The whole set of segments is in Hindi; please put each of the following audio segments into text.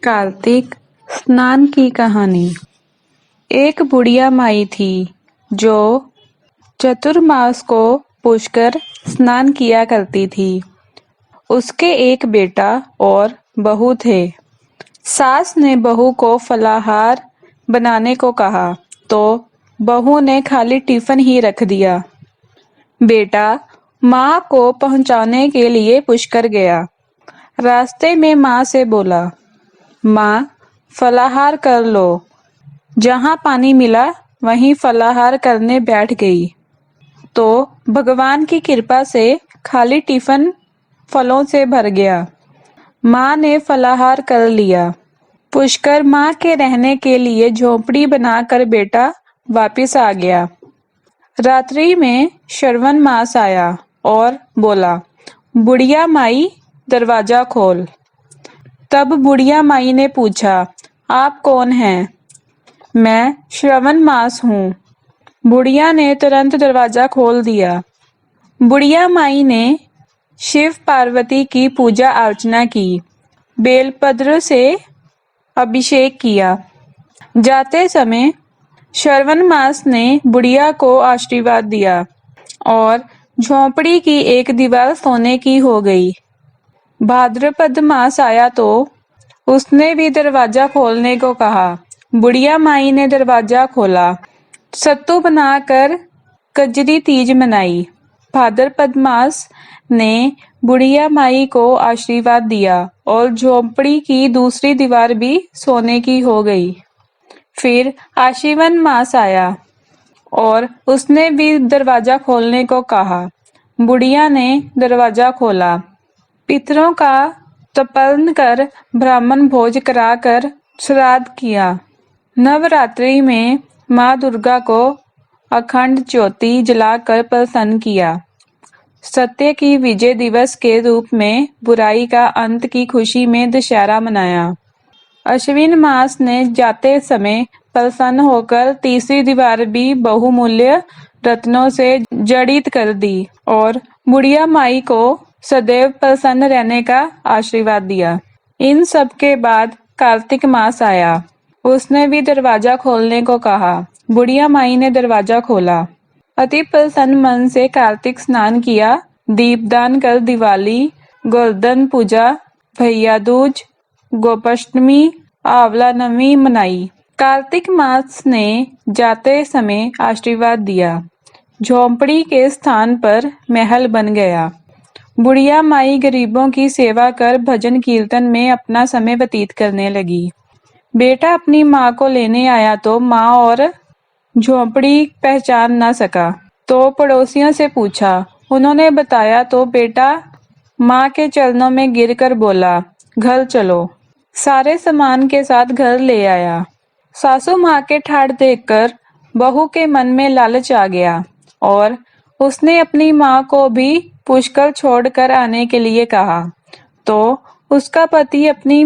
कार्तिक स्नान की कहानी। एक बुढ़िया माई थी जो चतुर्मास को पुष्कर स्नान किया करती थी। उसके एक बेटा और बहू थे। सास ने बहू को फलाहार बनाने को कहा तो बहू ने खाली टिफिन ही रख दिया। बेटा माँ को पहुंचाने के लिए पुष्कर गया। रास्ते में माँ से बोला, माँ फलाहार कर लो। जहाँ पानी मिला वहीं फलाहार करने बैठ गई तो भगवान की कृपा से खाली टिफिन फलों से भर गया। माँ ने फलाहार कर लिया। पुष्कर माँ के रहने के लिए झोंपड़ी बनाकर बेटा वापिस आ गया। रात्रि में श्रवण मास आया और बोला, बुढ़िया माई दरवाजा खोल। तब बुढ़िया माई ने पूछा, आप कौन हैं? मैं श्रवण मास हूँ। बुढ़िया ने तुरंत दरवाजा खोल दिया। बुढ़िया माई ने शिव पार्वती की पूजा अर्चना की, बेलपत्र से अभिषेक किया। जाते समय श्रवण मास ने बुढ़िया को आशीर्वाद दिया और झोंपड़ी की एक दीवार सोने की हो गई। भाद्रपद मास आया तो उसने भी दरवाजा खोलने को कहा। बुढ़िया माई ने दरवाजा खोला। सत्तू बनाकर कजरी तीज मनाई। भाद्रपद मास ने बुढ़िया माई को आशीर्वाद दिया और झोंपड़ी की दूसरी दीवार भी सोने की हो गई। फिर आश्विन मास आया और उसने भी दरवाजा खोलने को कहा। बुढ़िया ने दरवाजा खोला। पितरों का तर्पण कर ब्राह्मण भोज कराकर श्राद्ध किया। नवरात्रि में माँ दुर्गा को अखंड ज्योति जलाकर प्रसन्न किया। सत्य की विजय दिवस के रूप में बुराई का अंत की खुशी में दशहरा मनाया। अश्विन मास ने जाते समय प्रसन्न होकर तीसरी दीवार भी बहुमूल्य रत्नों से जड़ित कर दी और बुढ़िया माई को सदैव प्रसन्न रहने का आशीर्वाद दिया। इन सब के बाद कार्तिक मास आया। उसने भी दरवाजा खोलने को कहा। बुढ़िया माई ने दरवाजा खोला। अति प्रसन्न मन से कार्तिक स्नान किया, दीपदान कर दिवाली, गोवर्धन पूजा, भैया दूज, गोपाष्टमी, आंवला नवमी मनाई। कार्तिक मास ने जाते समय आशीर्वाद दिया। झोंपड़ी के स्थान पर महल बन गया। बुढ़िया माई गरीबों की सेवा कर भजन कीर्तन में अपना समय व्यतीत करने लगी। बेटा अपनी माँ को लेने आया तो माँ और झोंपड़ी पहचान न सका तो पड़ोसियों से पूछा। उन्होंने बताया तो बेटा माँ के चरणों में गिरकर बोला, घर चलो। सारे सामान के साथ घर ले आया। सासू माँ के ठाठ देखकर बहू के मन में लालच आ गया और उसने अपनी माँ को भी पुष्कर छोड़कर आने के लिए कहा तो उसका पति अपनी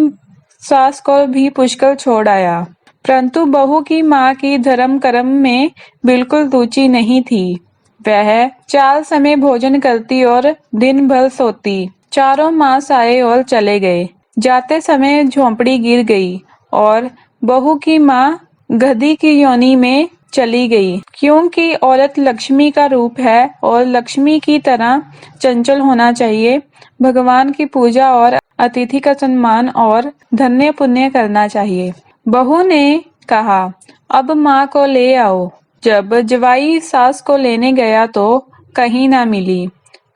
सास को भी पुष्कर छोड़ आया। परंतु बहू की माँ की धर्म कर्म में बिल्कुल रुचि नहीं थी। वह 4 समय भोजन करती और दिन भर सोती। 4 मास आए और चले गए। जाते समय झोंपड़ी गिर गई और बहू की माँ गधी की योनि में चली गई, क्योंकि औरत लक्ष्मी का रूप है और लक्ष्मी की तरह चंचल होना चाहिए। भगवान की पूजा और अतिथि का सम्मान और धन्य पुण्य करना चाहिए। बहू ने कहा, अब माँ को ले आओ। जब जवाई सास को लेने गया तो कहीं ना मिली।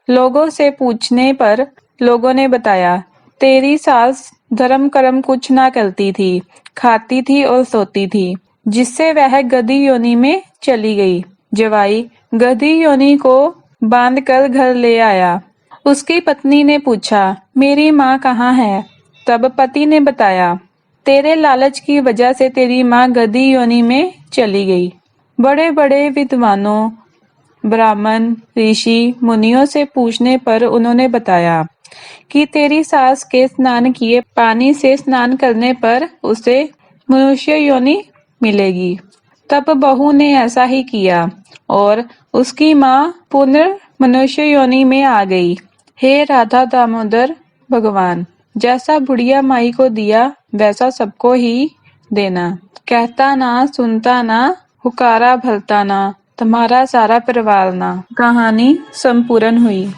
लोगों से पूछने पर लोगों ने बताया, तेरी सास धर्म कर्म कुछ ना करती थी, खाती थी और सोती थी, जिससे वह गधी योनि में चली गई। जवाई गधी योनि को बांधकर घर ले आया। उसकी पत्नी ने पूछा, मेरी माँ कहाँ है? तब पति ने बताया, तेरे लालच की वजह से तेरी माँ गधी योनि में चली गई। बड़े बड़े विद्वानों, ब्राह्मण, ऋषि, मुनियों से पूछने पर उन्होंने बताया कि तेरी सास के स्नान किए पानी से स्नान करने पर उसे मनुष्य योनि मिलेगी। तब बहू ने ऐसा ही किया और उसकी माँ पुनः मनुष्य योनि में आ गई। हे राधा दामोदर भगवान, जैसा बुढ़िया माई को दिया वैसा सबको ही देना। कहता ना सुनता ना, हुकारा भलता ना, तुम्हारा सारा परिवार ना। कहानी संपूर्ण हुई।